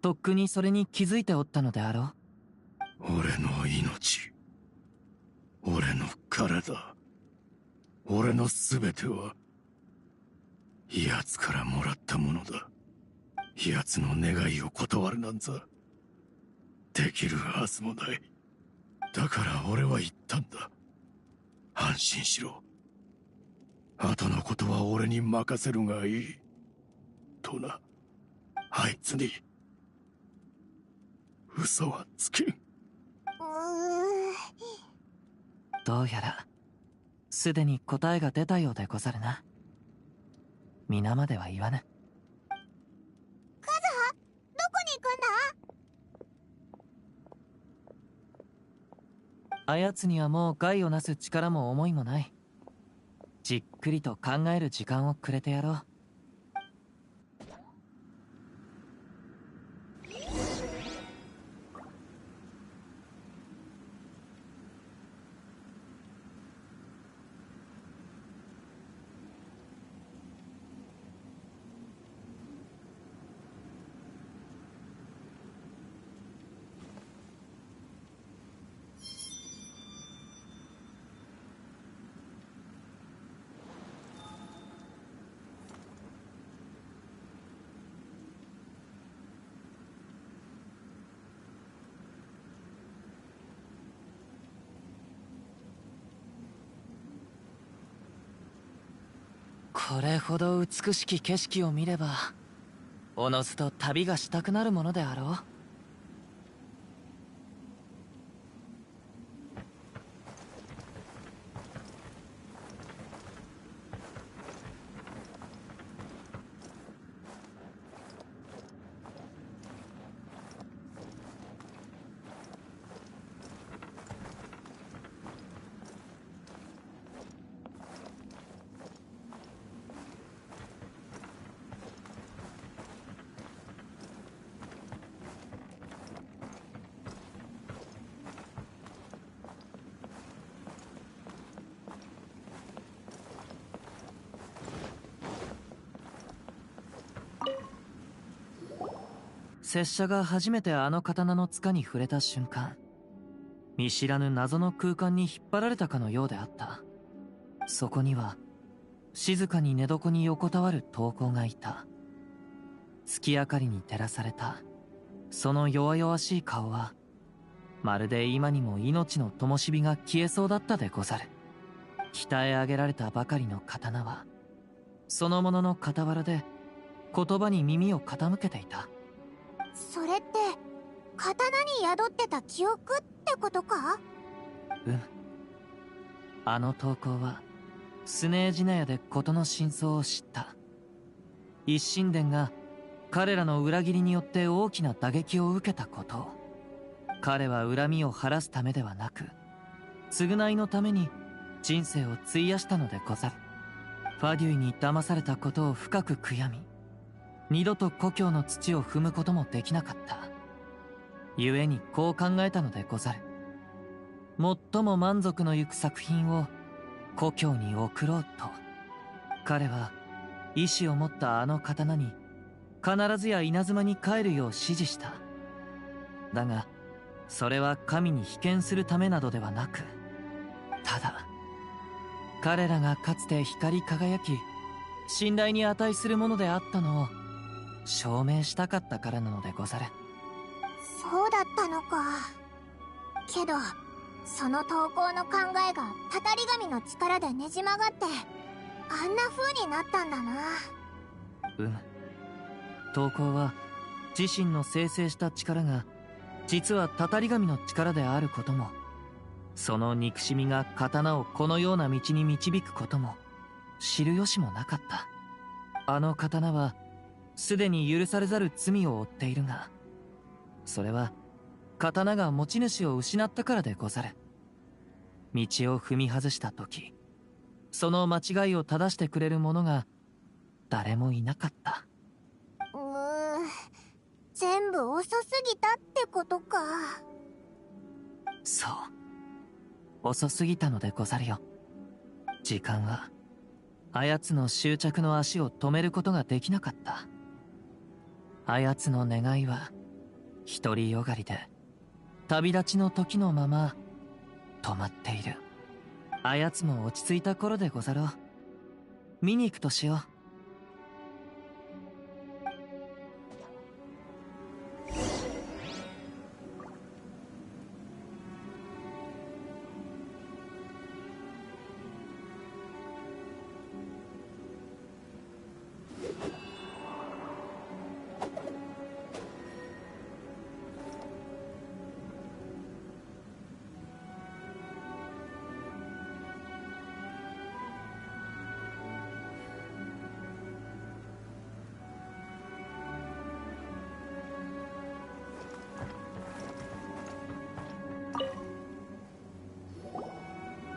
とっくにそれに気づいておったのであろう。俺の命、俺の体、俺の全ては奴からもらったものだ。奴の願いを断るなんざできるはずもない。だから俺は言ったんだ。安心しろ。後のことは俺に任せるがいい。とな。あいつに嘘はつけん。どうやらすでに答えが出たようでござるな。皆までは言わぬ。カズハ、どこに行くんだ？あやつにはもう害をなす力も思いもない。じっくりと考える時間をくれてやろう。これほど美しき景色を見ればおのずと旅がしたくなるものであろう。拙者が初めてあの刀の塚に触れた瞬間、見知らぬ謎の空間に引っ張られたかのようであった。そこには静かに寝床に横たわる刀工がいた。月明かりに照らされたその弱々しい顔は、まるで今にも命の灯火が消えそうだったでござる。鍛え上げられたばかりの刀はそのものの傍らで言葉に耳を傾けていた。それって刀に宿ってた記憶ってことか？あの刀工はスネージナヤで事の真相を知った。一心伝が彼らの裏切りによって大きな打撃を受けたことを、彼は恨みを晴らすためではなく、償いのために人生を費やしたのでござる。ファデュイに騙されたことを深く悔やみ、二度と故郷の土を踏むこともできなかった。故にこう考えたのでござる。最も満足のゆく作品を故郷に送ろうと。彼は意志を持ったあの刀に必ずや稲妻に帰るよう指示した。だがそれは神に被験するためなどではなく、ただ彼らがかつて光り輝き信頼に値するものであったのを証明したかったからなのでござる。そうだったのか。けどその投稿の考えがたたり神の力でねじ曲がってあんな風になったんだな。投稿は自身の生成した力が実はたたり神の力であることも、その憎しみが刀をこのような道に導くことも知る由もなかった。あの刀はすでに許されざる罪を負っているが、それは刀が持ち主を失ったからでござる。道を踏み外した時、その間違いを正してくれる者が誰もいなかった。全部遅すぎたってことか。そう、遅すぎたのでござるよ。時間はあやつの執着の足を止めることができなかった。あやつの願いは独りよがりで旅立ちの時のまま止まっている。あやつも落ち着いた頃でござろう。見に行くとしよう。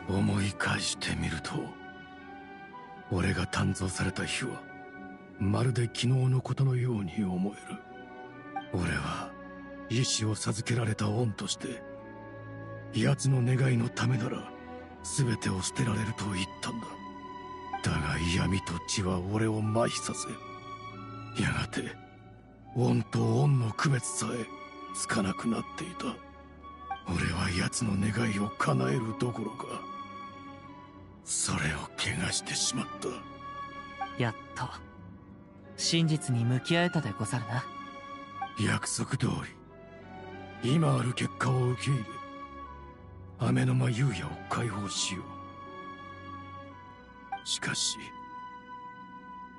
思い返してみると、俺が鍛造された日はまるで昨日のことのように思える。俺は意志を授けられた恩として奴の願いのためなら全てを捨てられると言ったんだ。だが闇と血は俺を麻痺させ、やがて恩と恩の区別さえつかなくなっていた。俺は奴の願いを叶えるどころか、それを汚してしまった。やっと真実に向き合えたでござるな。約束通り今ある結果を受け入れ、雨の間優也を解放しよう。しかし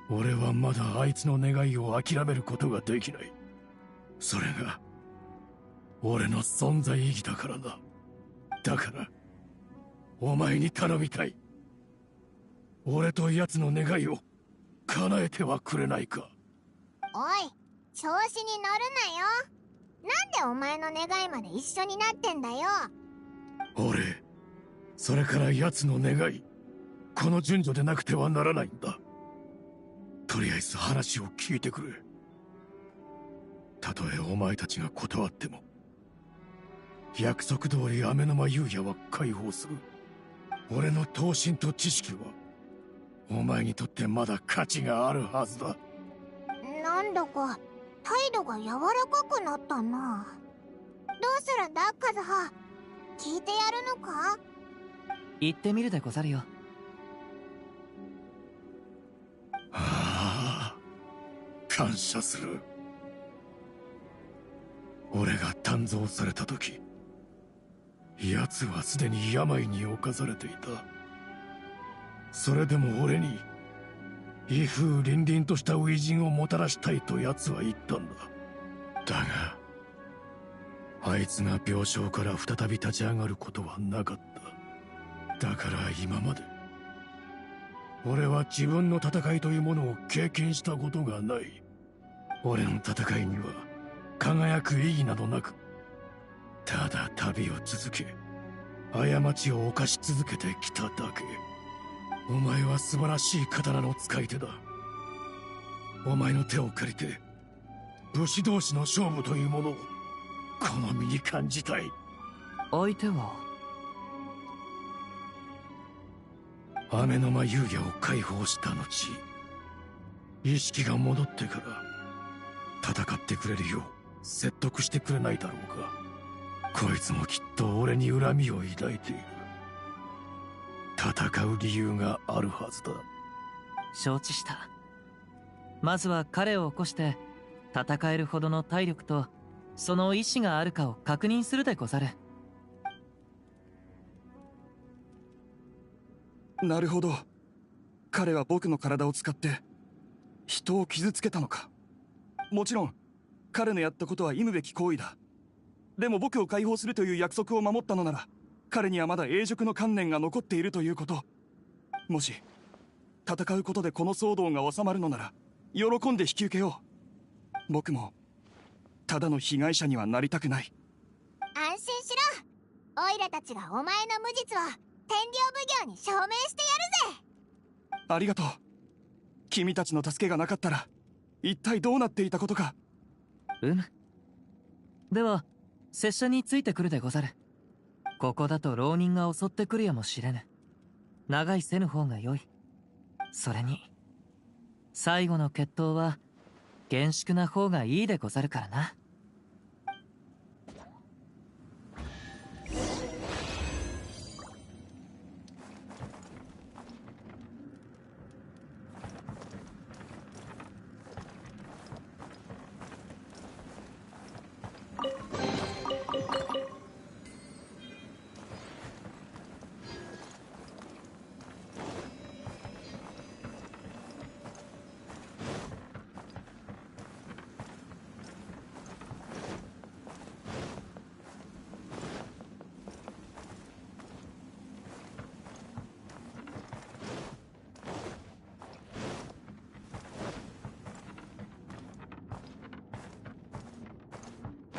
俺はまだあいつの願いを諦めることができない。それが俺の存在意義だからな。だからお前に頼みたい。俺と奴の願いを叶えてはくれないか。おい、調子に乗るなよ。なんでお前の願いまで一緒になってんだよ。俺、それから奴の願い、この順序でなくてはならないんだ。とりあえず話を聞いてくれ。たとえお前たちが断っても、約束通り雨の間優也は解放する。俺の闘心と知識はお前にとってまだ価値があるはずだ。なんだか態度が柔らかくなったな。どうするんだカズハ。聞いてやるのか。言ってみるでござるよ。ああ、感謝する。俺が鍛造された時、奴はすでに病に侵されていた。それでも俺に威風凛々とした初陣をもたらしたいと奴は言ったんだ。だがあいつが病床から再び立ち上がることはなかった。だから今まで俺は自分の戦いというものを経験したことがない。俺の戦いには輝く意義などなく、ただ旅を続け過ちを犯し続けてきただけ。お前は素晴らしい刀の使い手だ。お前の手を借りて武士同士の勝負というものをこの身に感じたい。相手は雨の間遊戯を解放した後、意識が戻ってから戦ってくれるよう説得してくれないだろうか。こいつもきっと俺に恨みを抱いている。戦う理由があるはずだ。承知した。まずは彼を起こして戦えるほどの体力とその意志があるかを確認するでござる。なるほど。彼は僕の体を使って人を傷つけたのか。もちろん彼のやったことは忌むべき行為だ。でも僕を解放するという約束を守ったのなら、彼にはまだ永辱の観念が残っているということ。もし戦うことでこの騒動が収まるのなら喜んで引き受けよう。僕もただの被害者にはなりたくない。安心しろ。オイラたちがお前の無実を天領奉行に証明してやるぜ。ありがとう。君たちの助けがなかったら一体どうなっていたことか。では拙者についてくるでござる。ここだと浪人が襲ってくるやもしれぬ。長いせぬ方が良い。それに最後の決闘は厳粛な方がいいでござるからな。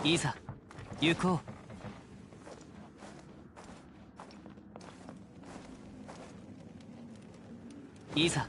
いざ行こう。いざ